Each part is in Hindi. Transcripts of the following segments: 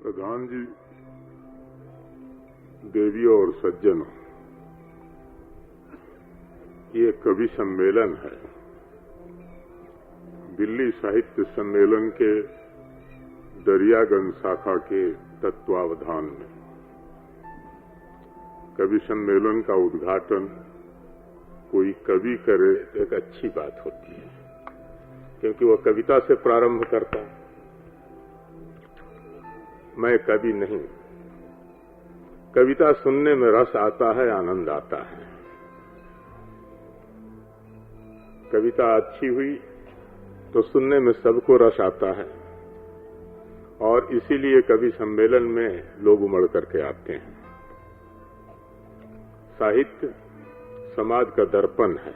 प्रधान जी, देवियों और सज्जनों, ये कवि सम्मेलन है। दिल्ली साहित्य सम्मेलन के दरियागंज शाखा के तत्वावधान में कवि सम्मेलन का उद्घाटन कोई कवि करे तो एक अच्छी बात होती है, क्योंकि वह कविता से प्रारंभ करता है। मैं कवि नहीं, कविता सुनने में रस आता है, आनंद आता है। कविता अच्छी हुई तो सुनने में सबको रस आता है, और इसीलिए कवि सम्मेलन में लोग उमड़ करके आते हैं। साहित्य समाज का दर्पण है।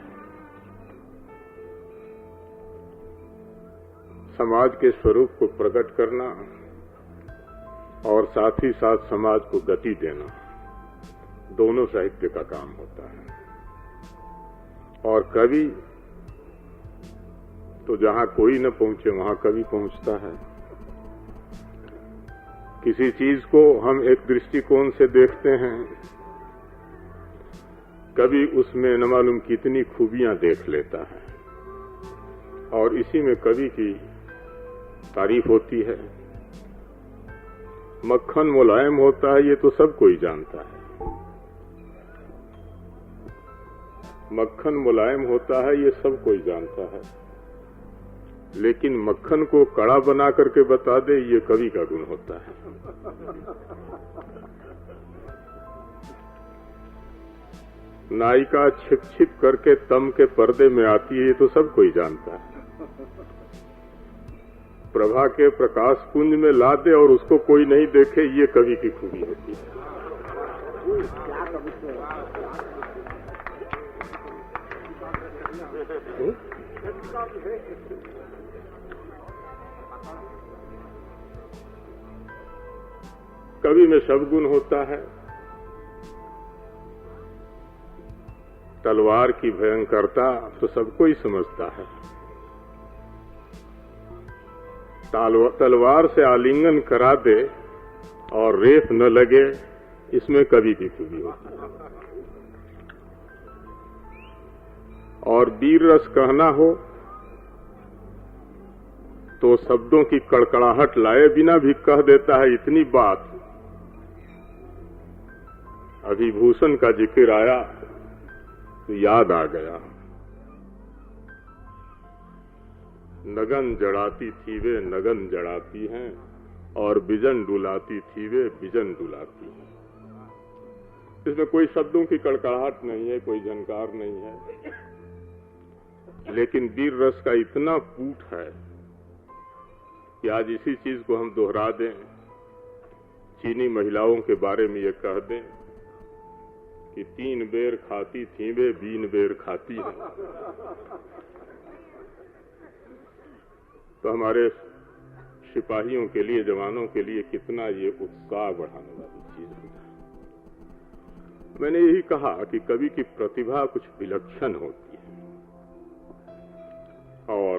समाज के स्वरूप को प्रकट करना और साथ ही साथ समाज को गति देना, दोनों साहित्य का काम होता है। और कवि तो जहां कोई न पहुंचे वहां कवि पहुंचता है। किसी चीज को हम एक दृष्टिकोण से देखते हैं, कवि उसमें न मालूम कितनी खूबियां देख लेता है, और इसी में कवि की तारीफ होती है। मक्खन मुलायम होता है, ये तो सब कोई जानता है। मक्खन मुलायम होता है, ये सब कोई जानता है, लेकिन मक्खन को कड़ा बना करके बता दे, ये कवि का गुण होता है। नायिका छिप छिप करके तम के पर्दे में आती है, ये तो सब कोई जानता है। प्रभा के प्रकाश पुंज में ला दे और उसको कोई नहीं देखे, ये कवि की खूबी होती है। कवि में सब गुण होता है। तलवार की भयंकरता तो सबको ही समझता है। तलवार से आलिंगन करा दे और रेत न लगे, इसमें कवि की खूबी होती है। और वीर रस कहना हो तो शब्दों की कड़कड़ाहट लाए बिना भी कह देता है इतनी बात। अभी भूषण का जिक्र आया तो याद आ गया। नगन जड़ाती थी वे नगन जड़ाती हैं, और बिजन डुलाती थी वे बिजन डुलाती हैं। इसमें कोई शब्दों की कड़कड़ाहट नहीं है, कोई झनकार नहीं है, लेकिन वीर रस का इतना कूट है कि आज इसी चीज को हम दोहरा दें। चीनी महिलाओं के बारे में ये कह दें कि 3 बेर खाती थी वे 20 बेर खाती हैं, तो हमारे सिपाहियों के लिए, जवानों के लिए कितना ये उत्साह बढ़ाने वाली चीज होता है। मैंने यही कहा कि कवि की प्रतिभा कुछ विलक्षण होती है, और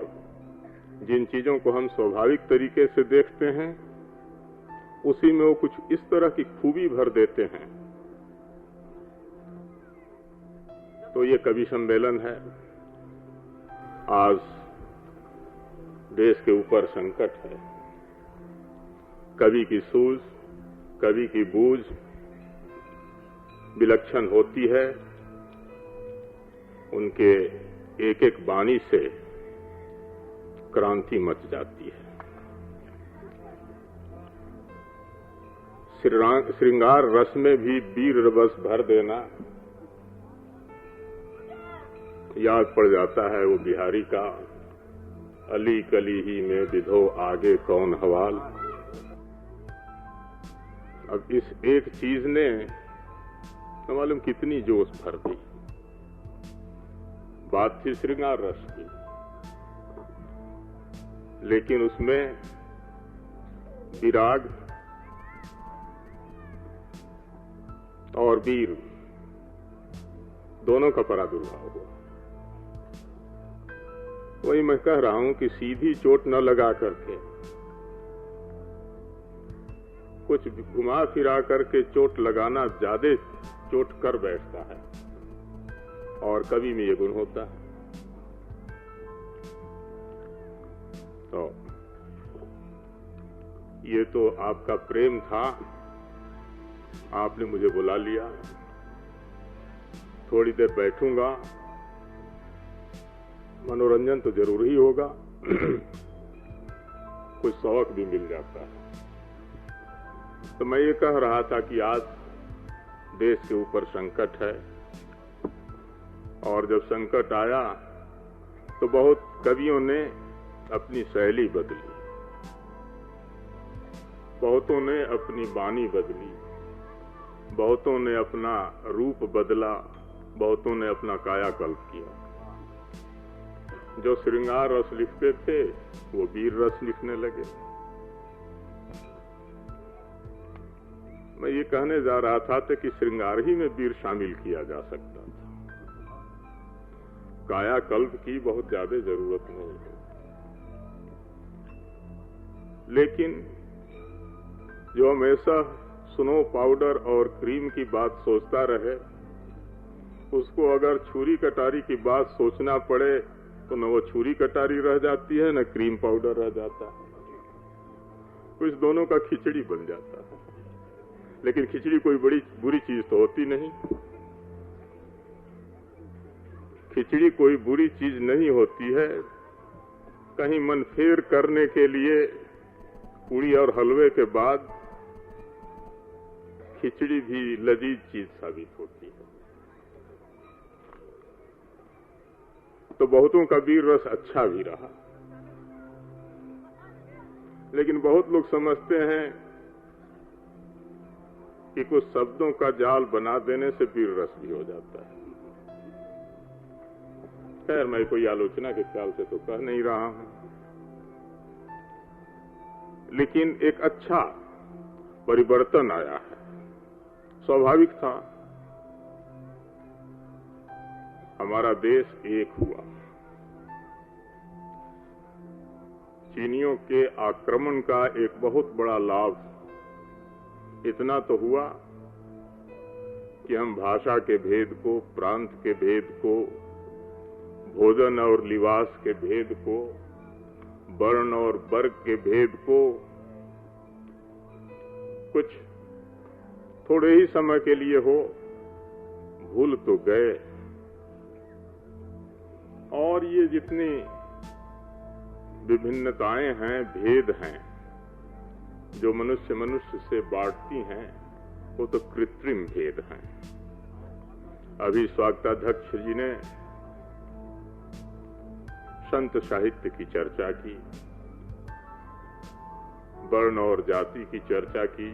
जिन चीजों को हम स्वाभाविक तरीके से देखते हैं, उसी में वो कुछ इस तरह की खूबी भर देते हैं। तो ये कवि सम्मेलन है। आज देश के ऊपर संकट है। कवि की सूझ, कवि की बूझ विलक्षण होती है। उनके एक एक वाणी से क्रांति मच जाती है। श्रृंगार रस में भी वीर रस भर देना, याद पड़ जाता है वो बिहारी का, अली कली ही में विधो आगे कौन हवाल। अब इस एक चीज ने न मालूम कितनी जोश भर दी। बात थी श्रृंगार रस की, लेकिन उसमें विराग और वीर दोनों का प्रादुर्भाव हुआ। वही मैं कह रहा हूं कि सीधी चोट न लगा करके कुछ घुमा फिरा करके चोट लगाना ज्यादा चोट कर बैठता है, और कवि में ये गुण होता है। तो ये तो आपका प्रेम था, आपने मुझे बुला लिया, थोड़ी देर बैठूंगा, मनोरंजन तो जरूर ही होगा, कुछ शौक भी मिल जाता है। तो मैं ये कह रहा था कि आज देश के ऊपर संकट है, और जब संकट आया तो बहुत कवियों ने अपनी शैली बदली, बहुतों ने अपनी वाणी बदली, बहुतों ने अपना रूप बदला, बहुतों ने अपना कायाकल्प किया। जो श्रृंगार रस लिखते थे वो वीर रस लिखने लगे। मैं ये कहने जा रहा था कि श्रृंगार ही में वीर शामिल किया जा सकता था, कायाकल्प की बहुत ज्यादा जरूरत नहीं है। लेकिन जो हमेशा स्नो पाउडर और क्रीम की बात सोचता रहे, उसको अगर छुरी कटारी की बात सोचना पड़े तो न वो छुरी कटारी रह जाती है, न क्रीम पाउडर रह जाता है, तो इस दोनों का खिचड़ी बन जाता है। लेकिन खिचड़ी कोई बड़ी बुरी चीज तो होती नहीं, खिचड़ी कोई बुरी चीज नहीं होती है। कहीं मन फेर करने के लिए पूड़ी और हलवे के बाद खिचड़ी भी लजीज चीज साबित होती है। तो बहुतों का वीर रस अच्छा भी रहा, लेकिन बहुत लोग समझते हैं कि कुछ शब्दों का जाल बना देने से वीर रस भी हो जाता है। खैर, मैं कोई आलोचना के ख्याल से तो कह नहीं रहा हूं, लेकिन एक अच्छा परिवर्तन आया है, स्वाभाविक था। हमारा देश एक हुआ, चीनियों के आक्रमण का एक बहुत बड़ा लाभ इतना तो हुआ कि हम भाषा के भेद को, प्रांत के भेद को, भोजन और लिबास के भेद को, वर्ण और वर्ग के भेद को कुछ थोड़े ही समय के लिए हो भूल तो गए। और ये जितनी विभिन्नताएं हैं, भेद हैं, जो मनुष्य मनुष्य से बांटती हैं, वो तो कृत्रिम भेद हैं। अभी स्वागताध्यक्ष जी ने संत साहित्य की चर्चा की, वर्ण और जाति की चर्चा की।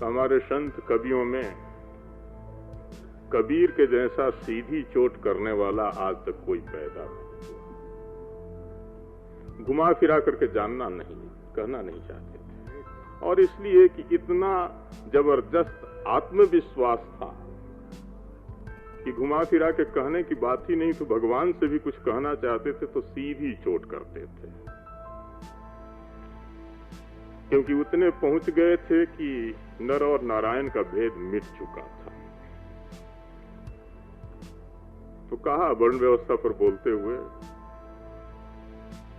हमारे संत कवियों में कबीर के जैसा सीधी चोट करने वाला आज तक कोई पैदा नहीं, घुमा फिरा करके जानना नहीं, कहना नहीं चाहते थे। और इसलिए कि इतना जबरदस्त आत्मविश्वास था कि घुमा फिरा के कहने की बात ही नहीं, तो भगवान से भी कुछ कहना चाहते थे तो सीधी चोट करते थे, क्योंकि उतने पहुंच गए थे कि नर और नारायण का भेद मिट चुका था। तो कहा वर्ण व्यवस्था पर बोलते हुए,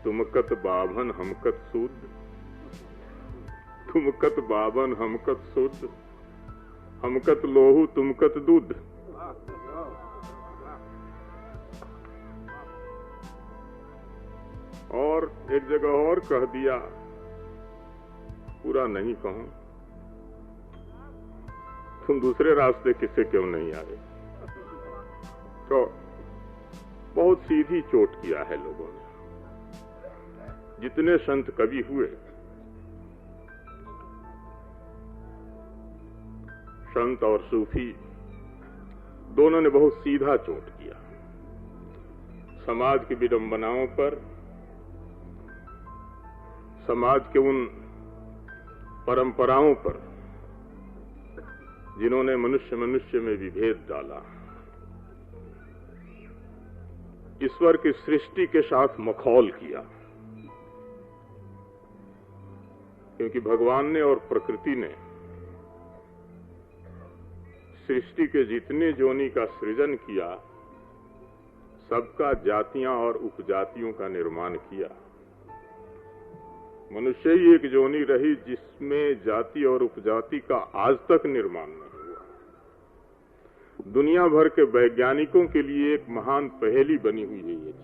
तुमकत बाभन हमकत सूद, तुमकत बाभन हमकत सूद, हमकत लोहू तुमकत दूध। और एक जगह और कह दिया, पूरा नहीं कहूं, तुम दूसरे रास्ते किसे क्यों नहीं आए। तो बहुत सीधी चोट किया है लोगों ने। जितने संत कवि हुए, संत और सूफी दोनों ने बहुत सीधा चोट किया। समाज की विडंबनाओं पर, समाज के उन परंपराओं पर जिन्होंने मनुष्य मनुष्य में विभेद डाला, ईश्वर की सृष्टि के साथ मखौल किया, क्योंकि भगवान ने और प्रकृति ने सृष्टि के जितने योनि का सृजन किया, सबका जातियां और उपजातियों का निर्माण किया। मनुष्य ही एक योनि रही जिसमें जाति और उपजाति का आज तक निर्माण नहीं हुआ। दुनिया भर के वैज्ञानिकों के लिए एक महान पहेली बनी हुई है ये चीज।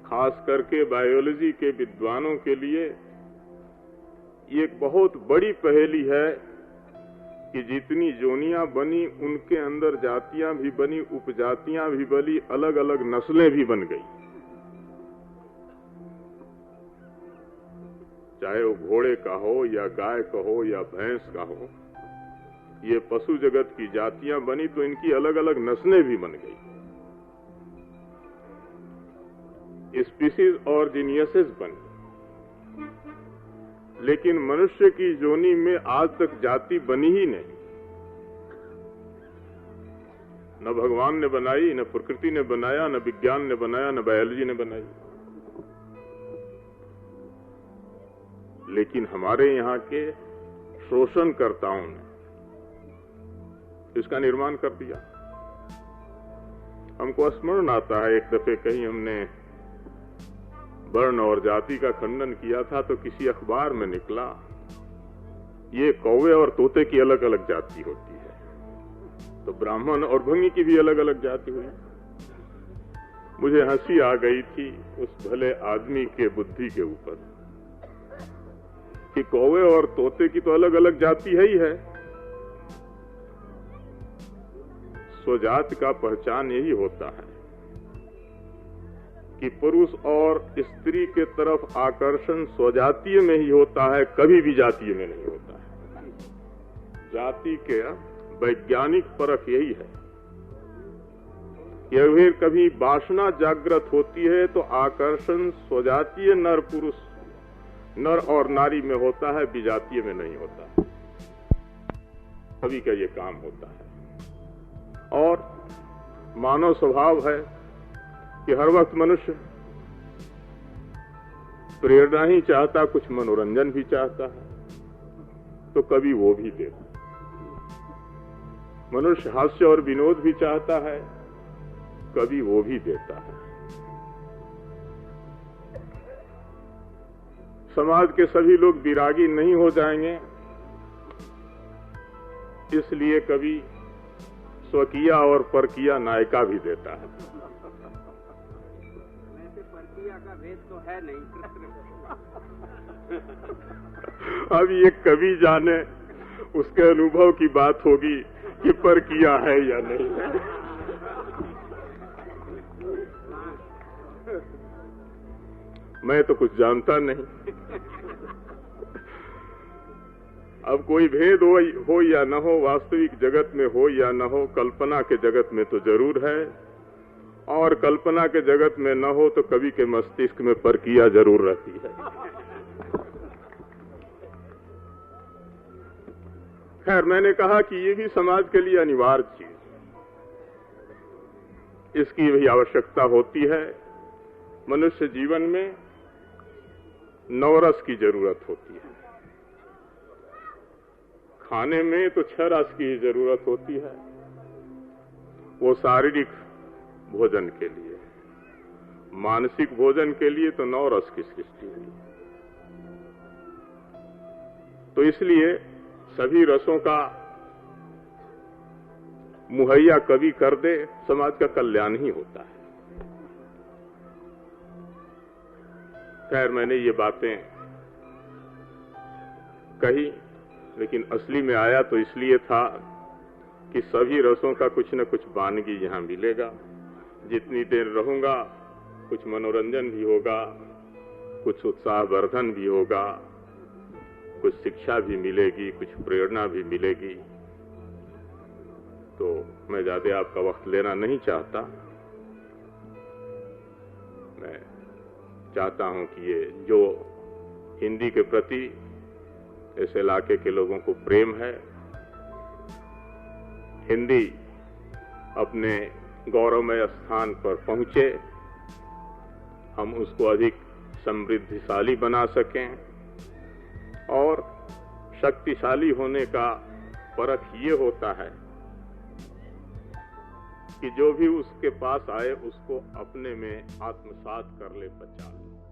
खास करके बायोलॉजी के विद्वानों के लिए ये एक बहुत बड़ी पहेली है कि जितनी योनियां बनी उनके अंदर जातियां भी बनी, उपजातियां भी बनी, अलग अलग नस्लें भी बन गई। चाहे वो घोड़े का हो या गाय का हो या भैंस का हो, ये पशु जगत की जातियां बनी तो इनकी अलग अलग नस्लें भी बन गई। स्पीसीज और जीनियसेस बनी। लेकिन मनुष्य की योनि में आज तक जाति बनी ही नहीं। न भगवान ने बनाई, न प्रकृति ने बनाया, न विज्ञान ने बनाया, न बायोलॉजी ने बनाई। लेकिन हमारे यहाँ के शोषणकर्ताओं ने इसका निर्माण कर दिया। हमको स्मरण आता है, एक दफे कहीं हमने वर्ण और जाति का खंडन किया था तो किसी अखबार में निकला ये कौवे और तोते की अलग अलग जाति होती है, तो ब्राह्मण और भंगी की भी अलग अलग जाति हुई। मुझे हंसी आ गई थी उस भले आदमी के बुद्धि के ऊपर कि कौवे और तोते की तो अलग अलग जाति है ही है। स्वजात का पहचान यही होता है कि पुरुष और स्त्री के तरफ आकर्षण स्वजातीय में ही होता है, कभी भी जातीय में नहीं होता है। जाति के वैज्ञानिक परख यही है कि अगर कभी वासना जागृत होती है तो आकर्षण स्वजातीय नर पुरुष, नर और नारी में होता है, विजातीय में नहीं होता। सभी का ये काम होता है। और मानव स्वभाव है कि हर वक्त मनुष्य प्रेरणा ही चाहता, कुछ मनोरंजन भी चाहता है, तो कभी वो भी देता। मनुष्य हास्य और विनोद भी चाहता है, कभी वो भी देता है। समाज के सभी लोग विरागी नहीं हो जाएंगे, इसलिए कभी स्वकीया और परकीया नायिका भी देता है। वैसे परकीया का भेद तो है नहीं। अब ये कवि जाने, उसके अनुभव की बात होगी कि परकीया है या नहीं। मैं तो कुछ जानता नहीं। अब कोई भेद हो या न हो, वास्तविक जगत में हो या न हो, कल्पना के जगत में तो जरूर है, और कल्पना के जगत में न हो तो कवि के मस्तिष्क में परकीया जरूर रहती है। खैर, मैंने कहा कि ये भी समाज के लिए अनिवार्य चीज, इसकी भी आवश्यकता होती है। मनुष्य जीवन में नवरस की जरूरत होती है। खाने में तो 6 रस की जरूरत होती है, वो शारीरिक भोजन के लिए। मानसिक भोजन के लिए तो 9 रस की सृष्टि हुई। तो इसलिए सभी रसों का मुहैया कवि कर दे, समाज का कल्याण ही होता है। खैर, मैंने ये बातें कही, लेकिन असली में आया तो इसलिए था कि सभी रसों का कुछ न कुछ वानगी यहां मिलेगा। जितनी देर रहूंगा कुछ मनोरंजन भी होगा, कुछ उत्साहवर्धन भी होगा, कुछ शिक्षा भी मिलेगी, कुछ प्रेरणा भी मिलेगी। तो मैं ज्यादा आपका वक्त लेना नहीं चाहता। मैं चाहता हूं कि ये जो हिंदी के प्रति इस इलाके के लोगों को प्रेम है, हिंदी अपने गौरवमय स्थान पर पहुंचे, हम उसको अधिक समृद्धिशाली बना सकें, शक्तिशाली होने का परख ये होता है कि जो भी उसके पास आए उसको अपने में आत्मसात कर ले, बचा ले।